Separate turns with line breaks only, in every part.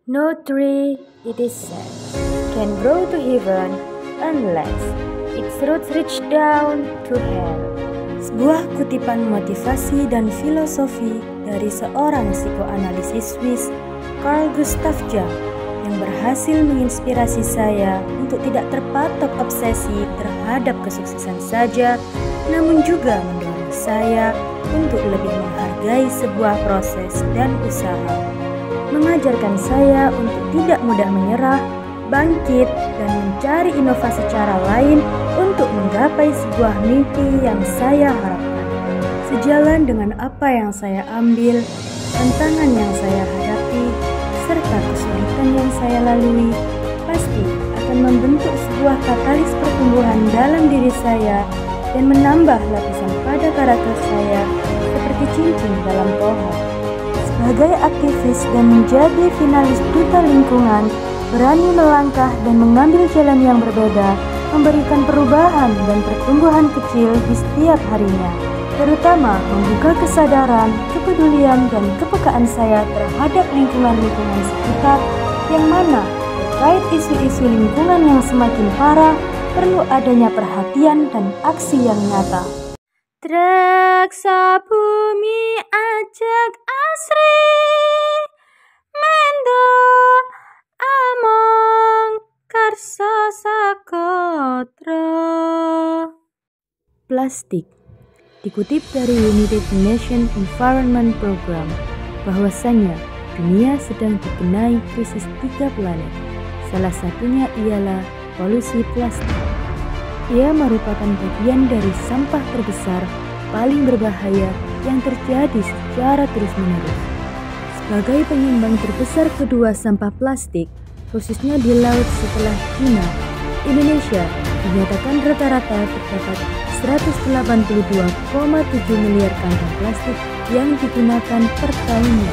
No tree, it is said, can grow to heaven unless its roots reach down to hell. Sebuah kutipan motivasi dan filosofi dari seorang psikoanalisis Swiss, Carl Gustav Jung, yang berhasil menginspirasi saya untuk tidak terpatok obsesi terhadap kesuksesan saja, namun juga mendorong saya untuk lebih menghargai sebuah proses dan usaha. Mengajarkan saya untuk tidak mudah menyerah, bangkit, dan mencari inovasi cara lain untuk menggapai sebuah mimpi yang saya harapkan. Sejalan dengan apa yang saya ambil, tantangan yang saya hadapi, serta kesulitan yang saya lalui, pasti akan membentuk sebuah katalis pertumbuhan dalam diri saya dan menambah lapisan pada karakter saya seperti cincin dalam pohon. Sebagai aktivis dan menjadi finalis duta lingkungan, berani melangkah dan mengambil jalan yang berbeda, memberikan perubahan dan pertumbuhan kecil di setiap harinya, terutama membuka kesadaran, kepedulian, dan kepekaan saya terhadap lingkungan-lingkungan sekitar, yang mana terkait isu-isu lingkungan yang semakin parah, perlu adanya perhatian dan aksi yang nyata. Treksa bumi ajak asri mendo among karsa sakotra. Plastik. Dikutip dari United Nations Environment Program, bahwasannya dunia sedang dikenai krisis 3 planet. Salah satunya ialah polusi plastik. Ia merupakan bagian dari sampah terbesar paling berbahaya yang terjadi secara terus-menerus. Sebagai penyumbang terbesar kedua sampah plastik, khususnya di laut setelah China, Indonesia dinyatakan rata-rata terdapat 182,7 miliar kantong plastik yang digunakan per tahunnya.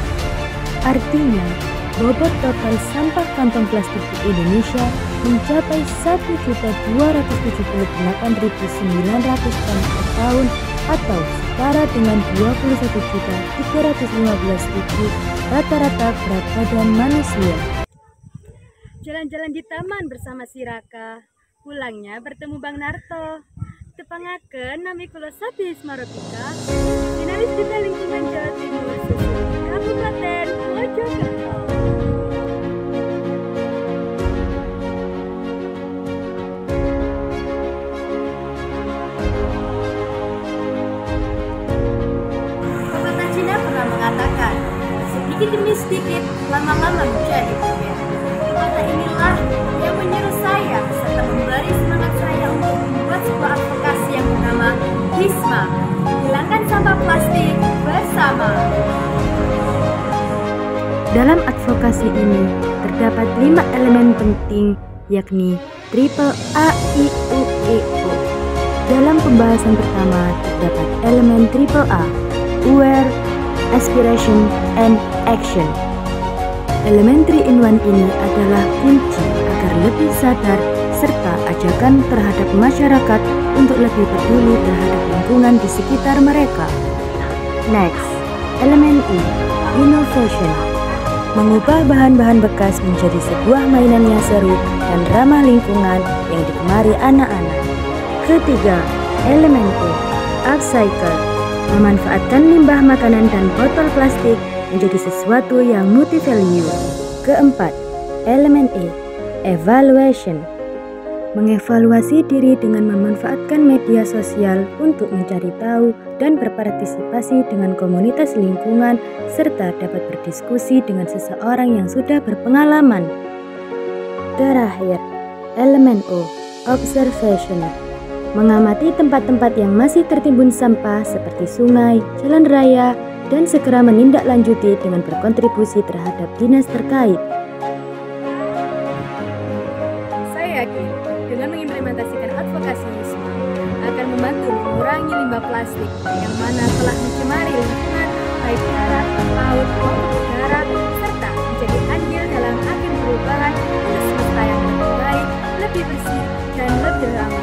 Artinya, bobot total sampah kantong plastik di Indonesia mencapai 1.278.900 ton per tahun atau setara dengan 21.315.000 rata-rata berat badan manusia. Jalan-jalan di taman bersama si Raka, pulangnya bertemu Bang Narto. Tepangaken nami kula Sati Ismaropika, finalis duta lingkungan Jawa Timur, Kabupaten Mojokerto. Pepatah Cina pernah mengatakan, sedikit demi sedikit, lama-lama menjadi budaya. Pepatah inilah yang menyuruh saya serta memberi semangat saya untuk membuat sebuah advokasi yang bernama HISMA, hilangkan sampah plastik bersama. Dalam advokasi ini terdapat 5 elemen penting, yakni triple A, I, U, E, O. Dalam pembahasan pertama terdapat elemen triple A, aware, aspiration, and action. Elemen 3-in-1 ini adalah kunci agar lebih sadar serta ajakan terhadap masyarakat untuk lebih peduli terhadap lingkungan di sekitar mereka. Next, elemen I, innovation. Mengubah bahan-bahan bekas menjadi sebuah mainan yang seru dan ramah lingkungan yang digemari anak-anak. Ketiga, elemen U, upcycle. Memanfaatkan limbah makanan dan botol plastik menjadi sesuatu yang multi-value. Keempat, elemen E, evaluation. Mengevaluasi diri dengan memanfaatkan media sosial untuk mencari tahu dan berpartisipasi dengan komunitas lingkungan serta dapat berdiskusi dengan seseorang yang sudah berpengalaman. Terakhir, elemen O, observation. Mengamati tempat-tempat yang masih tertimbun sampah seperti sungai, jalan raya, dan segera menindaklanjuti dengan berkontribusi terhadap dinas terkait. Saya yakin dengan mengimplementasikan advokasi HISMA akan membantu mengurangi limbah plastik yang mana telah mencemari lingkungan baik darat, laut, maupun udara, serta menjadi andil dalam agen perubahan untuk semesta yang lebih baik, lebih bersih, dan lebih ramah.